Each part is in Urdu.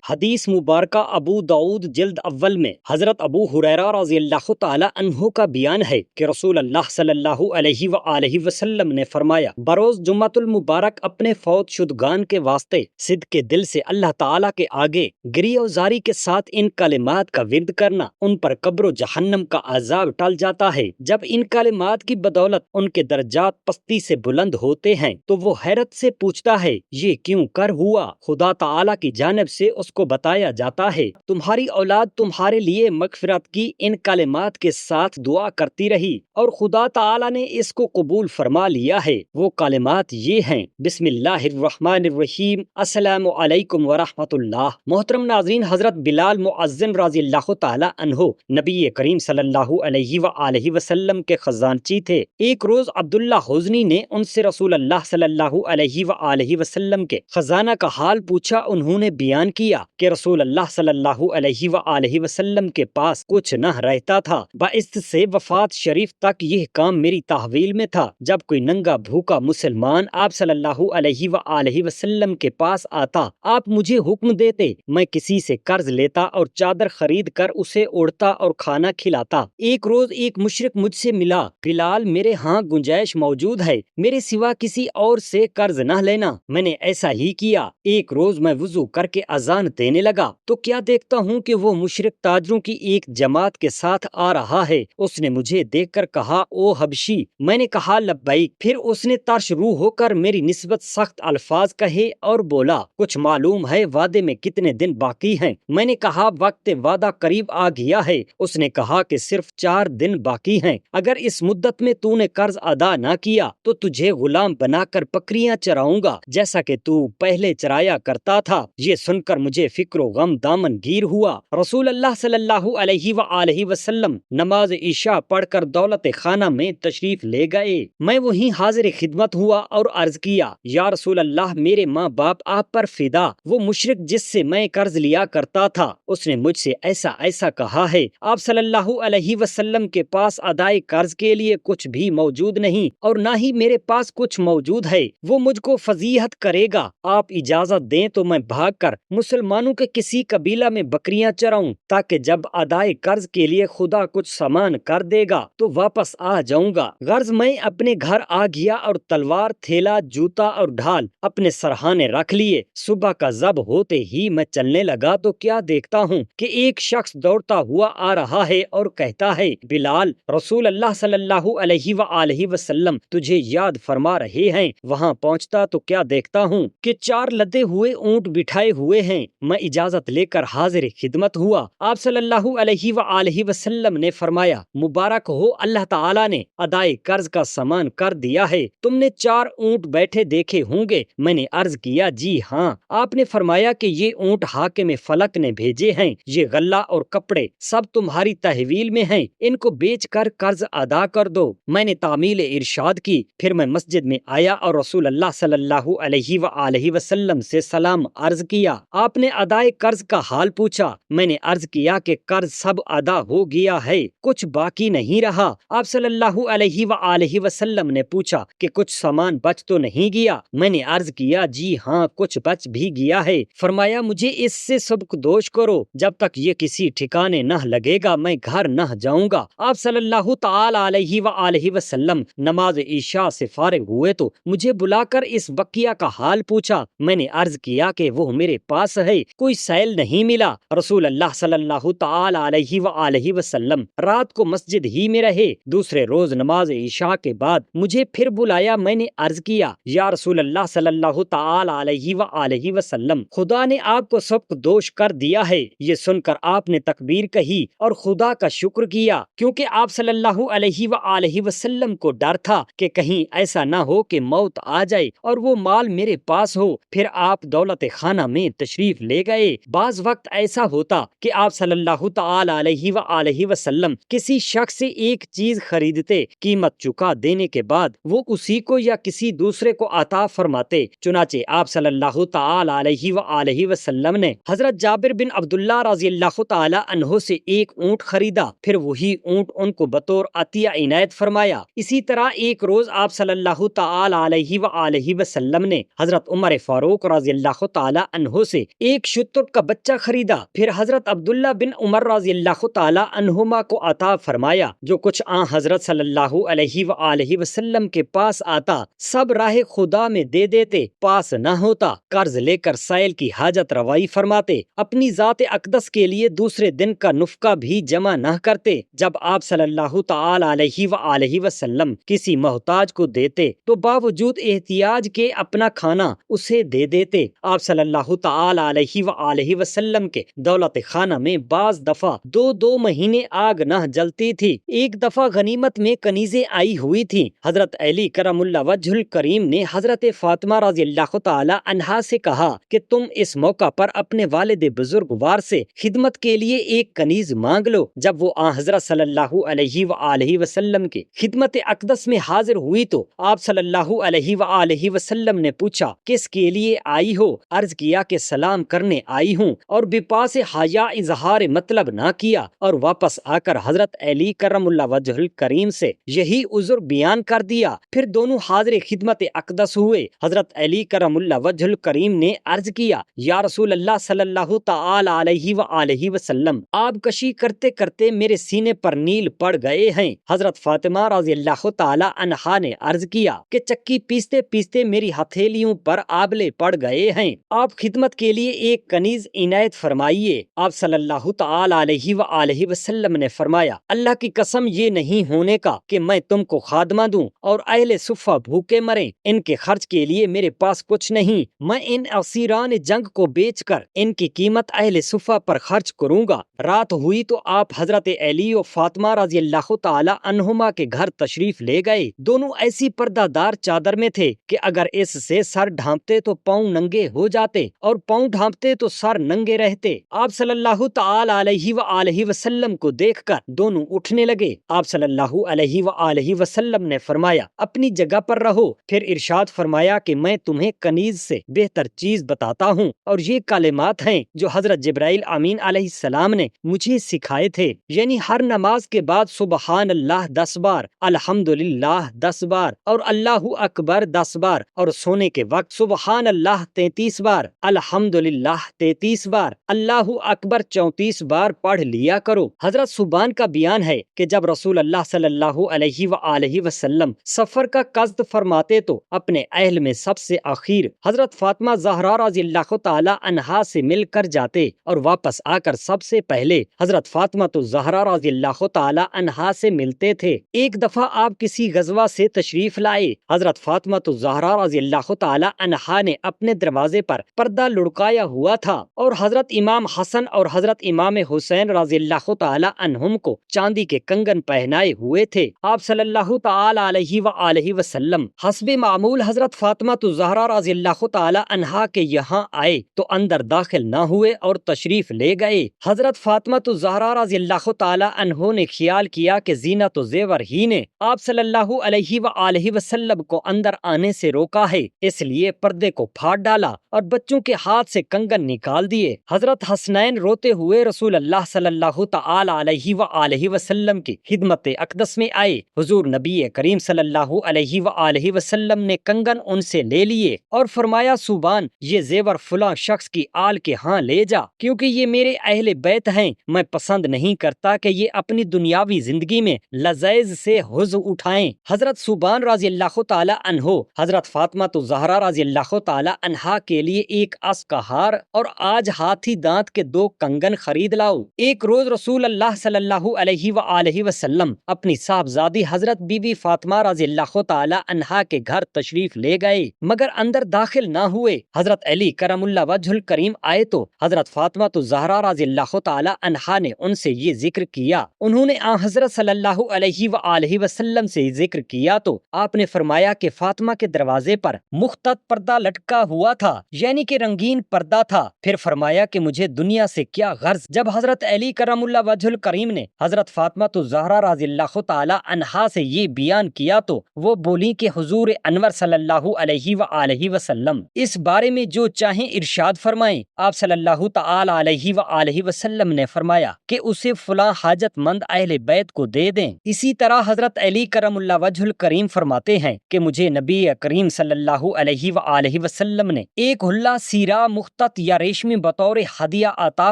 حدیث مبارکہ ابو داؤد جلد اول میں حضرت ابو ہریرہ رضی اللہ تعالی عنہ کا بیان ہے کہ رسول اللہ صلی اللہ علیہ وآلہ وسلم نے فرمایا، بروز جمعۃ المبارک اپنے فوت شدگان کے واسطے صدق کے دل سے اللہ تعالیٰ کے آگے گریہ وزاری کے ساتھ ان کلمات کا ورد کرنا ان پر قبر و جہنم کا عذاب ٹل جاتا ہے۔ جب ان کلمات کی بدولت ان کے درجات پستی سے بلند ہوتے ہیں تو وہ حیرت سے پوچھتا ہے، یہ کیوں کر ہوا؟ خدا تعالیٰ کی جانب سے اس کو بتایا جاتا ہے، تمہاری اولاد تمہارے لیے مغفرت کی ان کلمات کے ساتھ دعا کرتی رہی اور خدا تعالیٰ نے اس کو قبول فرما لیا ہے۔ وہ کلمات یہ ہیں: بسم اللہ الرحمن الرحیم، السلام علیکم ورحمۃ اللہ۔ محترم ناظرین، حضرت بلال مؤذن رضی اللہ تعالی عنہ نبی کریم صلی اللہ علیہ وآلہ وسلم کے خزانچی تھے۔ ایک روز عبداللہ حزنی نے ان سے رسول اللہ صلی اللہ علیہ وآلہ وسلم کے خزانہ کا حال پوچھا۔ انہوں نے بیان کیا کہ رسول اللہ صلی اللہ علیہ وآلہ وسلم کے پاس کچھ نہ رہتا تھا، باعث سے وفات شریف تک یہ کام میری تحویل میں تھا۔ جب کوئی ننگا بھوکا مسلمان آپ صلی اللہ علیہ وآلہ وسلم کے پاس آتا، آپ مجھے حکم دیتے، میں کسی سے قرض لیتا اور چادر خرید کر اسے اوڑھتا اور کھانا کھلاتا۔ ایک روز ایک مشرک مجھ سے ملا، بلال میرے ہاں گنجائش موجود ہے، میرے سوا کسی اور سے قرض نہ لینا۔ میں نے ایسا ہی کیا۔ ایک روز میں وضو کر کے اذان دینے لگا تو کیا دیکھتا ہوں کہ وہ مشرک تاجروں کی ایک جماعت کے ساتھ آ رہا ہے۔ اس نے مجھے دیکھ کر کہا، او حبشی۔ میں نے کہا، لبیک۔ پھر اس نے ترش روح ہو کر میری نسبت سخت الفاظ کہے اور بولا، کچھ معلوم ہے وعدے میں کتنے دن باقی ہیں؟ میں نے کہا، وقت وعدہ قریب آ گیا ہے۔ اس نے کہا کہ صرف 4 دن باقی ہیں، اگر اس مدت میں تو نے قرض ادا نہ کیا تو تجھے غلام بنا کر بکریاں چراؤں گا جیسا کہ تو پہلے چرایا کرتا تھا۔ یہ سن کر مجھے فکر و غم دامن گیر ہوا۔ رسول اللہ صلی اللہ علیہ وآلہ وسلم نماز عشاء پڑھ کر دولت خانہ میں تشریف لے گئے۔ میں وہیں حاضر خدمت ہوا اور عرض کیا، یا رسول اللہ، میرے ماں باپ آپ پر فدا۔ وہ مشرک جس سے میں قرض لیا کرتا تھا، اس نے مجھ سے ایسا ایسا کہا ہے۔ آپ صلی اللہ علیہ وسلم کے پاس ادائے قرض کے لیے کچھ بھی موجود نہیں اور نہ ہی میرے پاس کچھ موجود ہے۔ وہ مجھ کو فضیحت کرے گا۔ آپ اجازت دیں تو میں بھاگ کر مسلمانوں کے کسی قبیلہ میں بکریاں چراؤں، تاکہ جب ادائے قرض کے لیے خدا کچھ سامان کر دے گا تو واپس آ جاؤں گا۔ غرض میں اپنے گھر آ گیا اور تلوار، تھیلا، جوتا اور ڈھال اپنے سرہانے رکھ لیے۔ صبح کا ضب ہوتے ہی میں چلنے لگا تو کیا دیکھتا ہوں کہ ایک شخص دوڑتا ہوا آ رہا ہے اور کہتا ہے، بلال، رسول اللہ صلی اللہ علیہ وآلہ وسلم تجھے یاد فرما رہے ہیں۔ وہاں پہنچتا تو کیا دیکھتا ہوں کہ 4 لدے ہوئے اونٹ بٹھائے ہوئے ہیں۔ میں اجازت لے کر حاضر خدمت ہوا۔ آپ صلی اللہ علیہ وآلہ وسلم نے فرمایا، مبارک ہو، اللہ تعالیٰ نے ادائے قرض کا سامان کر دیا ہے۔ تم نے 4 اونٹ بیٹھے دیکھے ہوں گے۔ میں نے عرض کیا، جی ہاں۔ آپ نے فرمایا کہ یہ اونٹ حاکم فلک نے بھیجے ہیں، یہ غلہ اور کپڑے سب تمہاری تحویل میں ہیں، ان کو بیچ کر قرض ادا کر دو۔ میں نے تعمیل ارشاد کی۔ پھر میں مسجد میں آیا اور رسول اللہ صلی اللہ علیہ وآلہ وسلم سے سلام عرض کیا۔ آپ نے ادائے قرض کا حال پوچھا۔ میں نے عرض کیا کہ قرض سب ادا ہو گیا ہے، کچھ باقی نہیں رہا۔ آپ صلی اللہ علیہ وآلہ وسلم نے پوچھا کہ کچھ سامان بچ تو نہیں گیا؟ میں نے عرض کیا، جی ہاں، کچھ بچ بھی گیا ہے۔ فرمایا، مجھے اس سے سبک دوش کرو، جب تک یہ کسی ٹھکانے نہ لگے گا میں گھر نہ جاؤں گا۔ آپ صلی اللہ تعالی علیہ وآلہ وسلم نماز عشاء سے فارغ ہوئے تو مجھے بلا کر اس بقیہ کا حال پوچھا۔ میں نے عرض کیا کہ وہ میرے پاس ہے، کوئی سیل نہیں ملا۔ رسول اللہ صلی اللہ تعالی علیہ وآلہ وسلم رات کو مسجد ہی میں رہے۔ دوسرے روز نماز عشاء کے بعد مجھے پھر بلایا۔ میں نے عرض کیا، یا رسول اللہ صلی اللہ تعالی علیہ وآلہ وسلم، خدا نے آپ کو سبک دوش کر دیا ہے۔ یہ سن کر آپ نے تکبیر کہی اور خدا کا شکر کیا، کیونکہ آپ صلی اللہ علیہ وآلہ وسلم کو ڈر تھا کہ کہیں ایسا نہ ہو کہ موت آ جائے اور وہ مال میرے پاس ہو۔ پھر آپ دولت خانہ میں تشریف لے گئے۔ بعض وقت ایسا ہوتا کہ آپ صلی اللہ تعالی علیہ وآلہ وسلم کسی شخص سے ایک چیز خریدتے، قیمت چکا دینے کے بعد وہ اسی کو یا کسی دوسرے کو عطا فرماتے۔ چنانچہ آپ صلی اللہ تعالی علیہ وآلہ وسلم نے حضرت جابر بن عبداللہ رضی اللہ تعالی عنہ سے ایک اونٹ خریدا، پھر وہی اونٹ ان کو بطور عطیہ عنایت فرمایا۔ اسی طرح ایک روز آپ صلی اللہ تعالی علیہ وآلہ وسلم نے حضرت عمر فاروق رضی اللہ تعالی عنہ سے ایک ایک شتر کا بچہ خریدا، پھر حضرت عبداللہ بن عمر رضی اللہ تعالی عنہما کو عطا فرمایا۔ جو کچھ آن حضرت صلی اللہ علیہ وآلہ وسلم کے پاس آتا سب راہ خدا میں دے دیتے، پاس نہ ہوتا قرض لے کر سائل کی حاجت روائی فرماتے، اپنی ذات اقدس کے لیے دوسرے دن کا نفقہ بھی جمع نہ کرتے۔ جب آپ صلی اللہ تعالی علیہ وآلہ وسلم کسی محتاج کو دیتے تو باوجود احتیاج کے اپنا کھانا اسے دے دیتے۔ آپ صلی اللہ تعالی علیہ وآلہ وسلم کے دولت خانہ میں بعض دفعہ دو مہینے آگ نہ جلتی تھی۔ ایک دفعہ غنیمت میں کنیزیں آئی ہوئی تھیں۔ حضرت علی کرم اللہ وجہ الکریم نے حضرت فاطمہ رضی اللہ تعالی عنہا سے کہا کہ تم اس موقع پر اپنے والد بزرگوار سے خدمت کے لیے ایک کنیز مانگ لو۔ جب وہ آن حضرت صلی اللہ علیہ وآلہ وسلم کے خدمت اقدس میں حاضر ہوئی تو آپ صلی اللہ علیہ وآلہ وسلم نے پوچھا کس کے لیے آئی ہو؟ عرض کیا کہ سلام کرنے آئی ہوں، اور بپاس حیا اظہار مطلب نہ کیا، اور واپس آ کر حضرت علی کرم اللہ وجہ الکریم سے یہی عذر بیان کر دیا۔ پھر دونوں حاضر خدمت اقدس ہوئے۔ حضرت علی کرم اللہ وجہ الکریم نے عرض کیا یا رسول اللہ صلی اللہ تعالی علیہ وآلہ وسلم، آب کشی کرتے کرتے میرے سینے پر نیل پڑ گئے ہیں۔ حضرت فاطمہ رضی اللہ تعالی عنہا نے عرض کیا کہ چکی پیستے پیستے میری ہتھیلیوں پر آبلے پڑ گئے ہیں، آپ خدمت کے لیے ایک کنیز عنایت فرمائیے۔ آپ صلی اللہ تعالی علیہ وآلہ وسلم نے فرمایا اللہ کی قسم یہ نہیں ہونے کا کہ میں تم کو خادمہ دوں اور اہل صفہ بھوکے مریں، ان کے خرچ کے لیے میرے پاس کچھ نہیں، میں ان اسیران جنگ کو بیچ کر ان کی قیمت اہل صفہ پر خرچ کروں گا۔ رات ہوئی تو آپ حضرت علی و فاطمہ رضی اللہ تعالی عنہما کے گھر تشریف لے گئے۔ دونوں ایسی پردہ دار چادر میں تھے کہ اگر اس سے سر ڈھانپتے تو پاؤں ننگے ہو جاتے، اور پاؤں ڈھانپتے تو سر ننگے رہتے۔ آپ صلی اللہ تعالی علیہ وآلہ وسلم کو دیکھ کر دونوں اٹھنے لگے۔ آپ صلی اللہ علیہ وآلہ وسلم نے فرمایا اپنی جگہ پر رہو، پھر ارشاد فرمایا کہ میں تمہیں کنیز سے بہتر چیز بتاتا ہوں، اور یہ کلمات ہیں جو حضرت جبرائیل امین علیہ السلام نے مجھے سکھائے تھے، یعنی ہر نماز کے بعد سبحان اللہ 10 بار، الحمدللہ 10 بار اور اللہ اکبر 10 بار، اور سونے کے وقت سبحان اللہ 33 بار، الحمدللہ 33 بار، اللہ اکبر 34 بار پڑھ لیا کرو۔ حضرت صبان کا بیان ہے کہ جب رسول اللہ صلی اللہ علیہ وآلہ وسلم سفر کا قصد فرماتے تو اپنے اہل میں سب سے اخیر حضرت فاطمہ زہرا رضی اللہ تعالی عنہا سے مل کر جاتے، اور واپس آ کر سب سے پہلے حضرت فاطمہ زہرا رضی اللہ تعالی عنہا سے ملتے تھے۔ ایک دفعہ آپ کسی غزوہ سے تشریف لائے۔ حضرت فاطمہ زہرا رضی اللہ تعالی عنہا نے اپنے دروازے پر پردہ لڑکایا ہوا تھا، اور حضرت امام حسن اور حضرت امام حسین رضی اللہ تعالی عنہم کو چاندی کے کنگن پہنائے ہوئے تھے۔ آپ صلی اللہ تعالی علیہ وآلہ وسلم حسب معمول حضرت فاطمہ زہرا رضی اللہ تعالی عنہا کے یہاں آئے تو اندر داخل نہ ہوئے اور تشریف لے گئے۔ حضرت فاطمہ زہرا رضی اللہ تعالی عنہ نے خیال کیا کہ زینت و زیور ہی نے آپ صلی اللہ علیہ وآلہ وسلم کو اندر آنے سے روکا ہے، اس لیے پردے کو پھاڑ ڈالا اور بچوں کے ہاتھ سے کنگن نکال دیے۔ حضرت حسنین روتے ہوئے رسول اللہ صلی اللہ تعالی علیہ وآلہ وسلم کی خدمت اقدس میں آئے۔ حضور نبی کریم صلی اللہ علیہ وآلہ وسلم نے کنگن ان سے لے لیے اور فرمایا صوبان یہ زیور فلاں شخص کی آل کے ہاں لے جا، کیونکہ یہ میرے اہل بیت ہیں، میں پسند نہیں کرتا کہ یہ اپنی دنیاوی زندگی میں لذیذ سے حظ اٹھائیں۔ حضرت صوبان رضی اللہ تعالی عنہ حضرت فاطمہ زہرا رضی اللہ تعالی عنہا کے لیے ایک اس کا ہار اور آج ہاتھی دانت کے 2 کنگن خرید لاؤ۔ ایک روز رسول اللہ صلی اللہ علیہ وآلہ وسلم اپنی صاحبزادی حضرت بی بی فاطمہ رضی اللہ تعالی عنہا کے گھر تشریف لے گئے، مگر اندر داخل نہ ہوئے۔ حضرت علی کرم اللہ وجہ الکریم آئے تو حضرت فاطمہ زہرا رضی اللہ تعالی عنہا نے ان سے یہ ذکر کیا۔ انہوں نے حضرت صلی اللہ علیہ وآلہ وسلم سے ذکر کیا تو آپ نے فرمایا کہ فاطمہ کے دروازے پر مختت پردہ لٹکا ہوا تھا، یعنی کہ رنگین پردہ تھا۔ پھر فرمایا کہ مجھے دنیا سے کیا غرض؟ جب حضرت علی کرم اللہ وجہ الکریم نے حضرت فاطمہ زہرا رضی اللہ تعالی عنہا سے یہ بیان کیا تو وہ بولی کہ حضور انور صلی اللہ علیہ وآلہ وسلم اس بارے میں جو چاہیں ارشاد فرمائیں۔ آپ صلی اللہ تعالی علیہ وآلہ وسلم نے فرمایا کہ اسے فلاں حاجت مند اہل بیت کو دے دیں۔ اسی طرح حضرت علی کرم اللہ وجہ الکریم فرماتے ہیں کہ مجھے نبی کریم صلی اللہ علیہ وآلہ وسلم نے ایک حلہ سیرا مختت زیورات یا ریشمی بطور ہدیہ عطا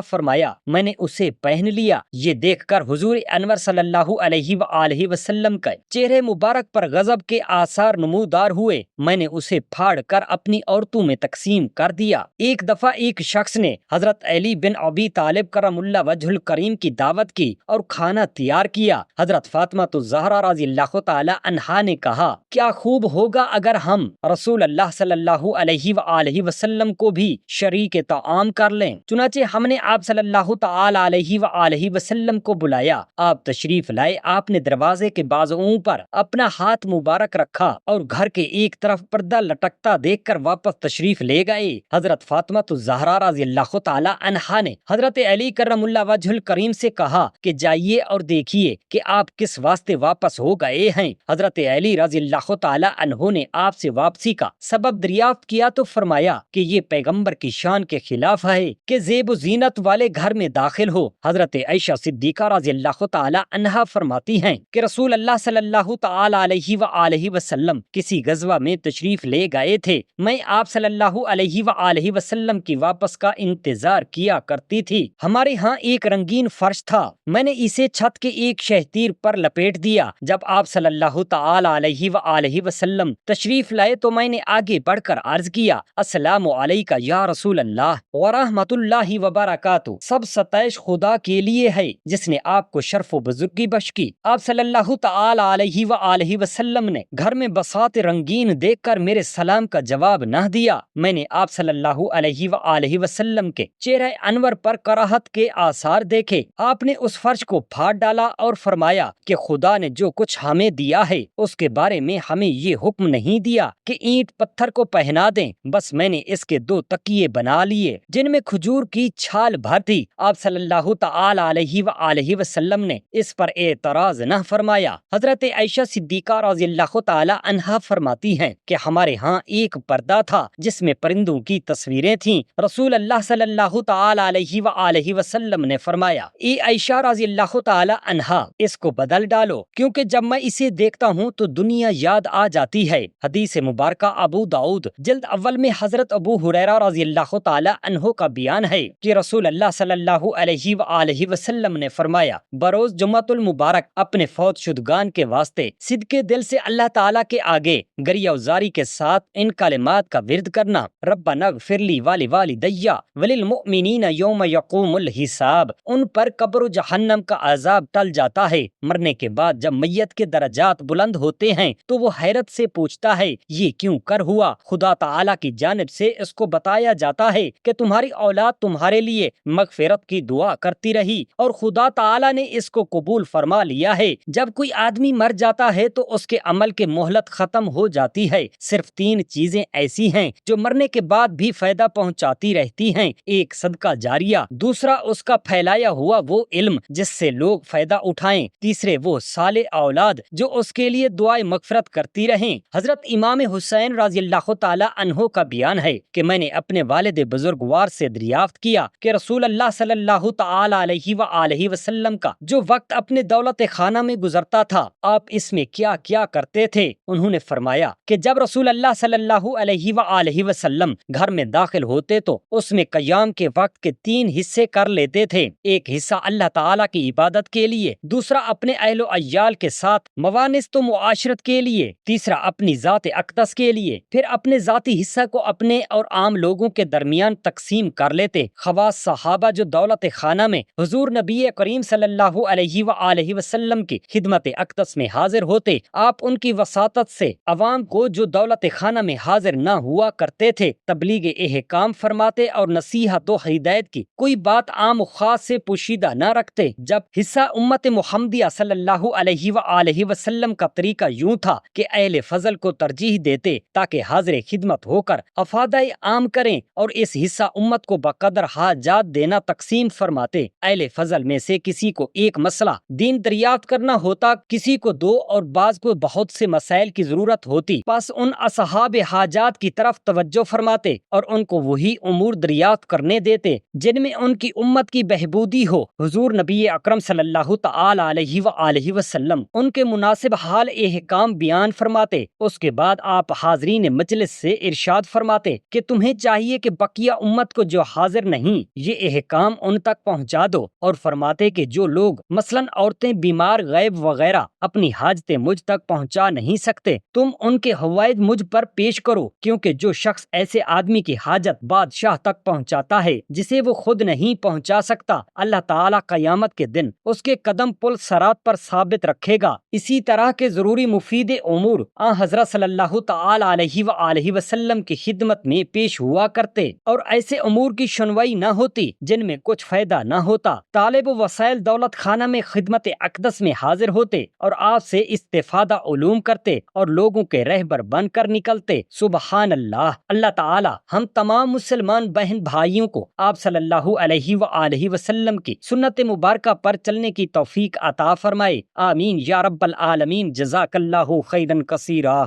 فرمایا۔ میں نے اسے پہن لیا۔ یہ دیکھ کر حضور انور صلی اللہ علیہ وآلہ وسلم کے چہرے مبارک پر غضب کے آثار نمودار ہوئے۔ میں نے اسے پھاڑ کر اپنی عورتوں میں تقسیم کر دیا۔ ایک دفعہ ایک شخص نے حضرت علی بن ابی طالب کرم اللہ وجہ الکریم کی دعوت کی اور کھانا تیار کیا۔ حضرت فاطمہ الزہرا رضی اللہ تعالی عنہا نے کہا، کیا خوب ہوگا اگر ہم رسول اللہ صلی اللہ علیہ وآلہ وسلم کو بھی شریک طعام کر لیں۔ چنانچہ ہم نے آپ صلی اللہ تعالی علیہ وآلہ وسلم کو بلایا۔ آپ تشریف لائے۔ آپ نے دروازے کے بازوؤں پر اپنا ہاتھ مبارک رکھا اور گھر کے ایک طرف پردہ لٹکتا دیکھ کر واپس تشریف لے گئے۔ حضرت فاطمہ الزہرا رضی اللہ تعالی عنہا نے حضرت علی کرم اللہ وجہ الکریم سے کہا کہ جائیے اور دیکھیے کہ آپ کس واسطے واپس ہو گئے ہیں۔ حضرت علی رضی اللہ تعالی عنہ نے آپ سے واپسی کا سبب دریافت کیا تو فرمایا کہ یہ پیغمبر کی شان کے خلاف ہے کہ زیب و زینت والے گھر میں داخل ہو۔ حضرت عائشہ صدیقہ رضی اللہ تعالی عنہا فرماتی ہیں کہ رسول اللہ صلی اللہ تعالی علیہ وآلہ وسلم کسی غزوہ میں تشریف لے گئے تھے۔ میں آپ صلی اللہ علیہ وآلہ وسلم کی واپس کا انتظار کیا کرتی تھی۔ ہمارے ہاں ایک رنگین فرش تھا۔ میں نے اسے چھت کے ایک شہتیر پر لپیٹ دیا۔ جب آپ صلی اللہ تعالی علیہ وآلہ وسلم تشریف لائے تو میں نے آگے بڑھ کر عرض کیا، السلام علیکہ یا رسول اللہ ورحمۃ اللہ وبرکاتہ۔ سب ستائش خدا کے لیے ہے جس نے آپ کو شرف و بزرگی بخشی کی۔ آپ صلی اللہ تعالی علیہ وآلہ وسلم نے گھر میں بساط رنگین دیکھ کر میرے سلام کا جواب نہ دیا۔ میں نے آپ صلی اللہ علیہ وآلہ وسلم کے چہرہ انور پر کراہت کے آثار دیکھے۔ آپ نے اس فرش کو پھاڑ ڈالا اور فرمایا کہ خدا نے جو کچھ ہمیں دیا ہے اس کے بارے میں ہمیں یہ حکم نہیں دیا کہ اینٹ پتھر کو پہنا دیں، بس میں نے اس کے 2 تکیے بنا لیے جن میں کھجور کی چھال بھر تھی۔ آپ صلی اللہ تعالی علیہ وآلہ وسلم نے اس پر اعتراض نہ فرمایا۔ حضرت عائشہ صدیقہ رضی اللہ تعالی عنہا فرماتی ہیں کہ ہمارے ہاں ایک پردہ تھا جس میں پرندوں کی تصویریں تھیں۔ رسول اللہ صلی اللہ تعالی علیہ وآلہ وسلم نے فرمایا، اے عائشہ رضی اللہ تعالی عنہا، اس کو بدل ڈالو کیونکہ جب میں اسے دیکھتا ہوں تو دنیا یاد آ جاتی ہے۔ حدیث مبارکہ ابو داؤد جلد اول میں حضرت ابو ہریرہ رضی اللہ تعالی عنہ کا بیان ہے کہ رسول اللہ صلی اللہ علیہ وآلہ وسلم نے فرمایا، بروز جمعۃ المبارک اپنے فوت شدگان کے واسطے صدقے دل سے اللہ تعالیٰ کے آگے گریہ وزاری کے ساتھ ان کلمات کا ورد کرنا، ربنا اغفر لی ولوالدی وللمؤمنین یوم یقوم الحساب۔ ان پر قبر و جہنم کا عذاب ٹل جاتا ہے۔ مرنے کے بعد جب میت کے درجات بلند ہوتے ہیں تو وہ حیرت سے پوچھتا ہے، یہ کیوں کر ہوا؟ خدا تعالیٰ کی جانب سے اس کو بتایا جاتا ہے کہ تمہاری اولاد تمہارے لیے مغفرت کی دعا کرتی رہی اور خدا تعالیٰ نے اس کو قبول فرما لیا ہے۔ جب کوئی آدمی مر جاتا ہے تو اس کے عمل کے مہلت ختم ہو جاتی ہے۔ صرف 3 چیزیں ایسی ہیں جو مرنے کے بعد بھی فائدہ پہنچاتی رہتی ہیں، ایک صدقہ جاریہ، دوسرا اس کا پھیلایا ہوا وہ علم جس سے لوگ فائدہ اٹھائیں، تیسرے وہ صالح اولاد جو اس کے لیے دعائے مغفرت کرتی رہیں۔ حضرت امام حسین رضی اللہ تعالی عنہ کا بیان ہے کہ میں نے اپنے والد بزرگوار سے دریافت کیا کہ رسول اللہ صلی اللہ تعالی علیہ وآلہ وسلم کا جو وقت اپنے دولت خانہ میں گزرتا تھا آپ اس میں کیا کیا کرتے تھے؟ انہوں نے فرمایا کہ جب رسول اللہ صلی اللہ علیہ وآلہ وسلم گھر میں داخل ہوتے تو اس میں قیام کے وقت کے 3 حصے کر لیتے تھے۔ ایک حصہ اللہ تعالیٰ کی عبادت کے لیے، دوسرا اپنے اہل و عیال کے ساتھ موانست و معاشرت کے لیے، تیسرا اپنی ذات اقدس کے لیے، پھر اپنے ذاتی حصہ کو اپنے اور عام لوگوں کے درمیان تقسیم کر لیتے۔ خواص صحابہ جو دولت خانہ میں حضور نبی کریم صلی اللہ علیہ وآلہ وسلم کی خدمت اقدس میں حاضر ہوتے، آپ ان کی وساطت سے عوام کو جو دولت خانہ میں حاضر نہ ہوا کرتے تھے تبلیغ احکام فرماتے اور نصیحت و ہدایت کی کوئی بات عام و خاص سے پوشیدہ نہ رکھتے۔ جب حصہ امت محمدیہ صلی اللہ علیہ وآلہ وسلم کا طریقہ یوں تھا کہ اہل فضل کو ترجیح دیتے تاکہ حاضر خدمت ہو کر افادہ عام کریں اور اس حصہ امت کو بقدر حاجات دینا تقسیم فرماتے۔ اہل فضل میں سے کسی کو ایک مسئلہ دین دریافت کرنا ہوتا، کسی کو 2 اور بعض کو بہت سے مسائل کی ضرورت ہوتی، پس ان اصحاب حاجات کی طرف توجہ فرماتے اور ان کو وہی امور دریافت کرنے دیتے جن میں ان کی امت کی بہبودی ہو۔ حضور نبی اکرم صلی اللہ تعالی علیہ وآلہ وسلم ان کے مناسب حال احکام بیان فرماتے۔ اس کے بعد آپ حاضرین مجلس سے ارشاد فرماتے کہ تمہیں چاہیے کہ بقیہ امت کو جو حاضر نہیں یہ احکام ان تک پہنچا دو، اور فرماتے کہ جو لوگ مثلاً عورتیں، بیمار، غائب وغیرہ اپنی حاجتیں مجھ تک پہنچا نہیں سکتے، تم ان کے حوائج مجھ پر پیش کرو، کیونکہ جو شخص ایسے آدمی کی حاجت بادشاہ تک پہنچاتا ہے جسے وہ خود نہیں پہنچا سکتا، اللہ تعالیٰ قیامت کے دن اس کے قدم پل صراط پر ثابت رکھے گا۔ اسی طرح کے ضروری مفید امور آن حضرت صلی اللہ تعالی علیہ وآلہ وسلم کی خدمت میں پیش ہوا کرتے، اور ایسے امور کی شنوائی نہ ہوتی جن میں کچھ فائدہ نہ ہوتا۔ طالب وسائل دولت خانہ میں خدمت اقدس میں حاضر ہوتے اور آپ سے استفادہ علوم کرتے اور لوگوں کے رہبر بن کر نکلتے۔ سبحان اللہ۔ اللہ تعالی ہم تمام مسلمان بہن بھائیوں کو آپ صلی اللہ علیہ وآلہ وسلم کی سنت مبارکہ پر چلنے کی توفیق عطا فرمائے، آمین یا رب العالمین۔ جزاک اللہ خیرا کثیرا۔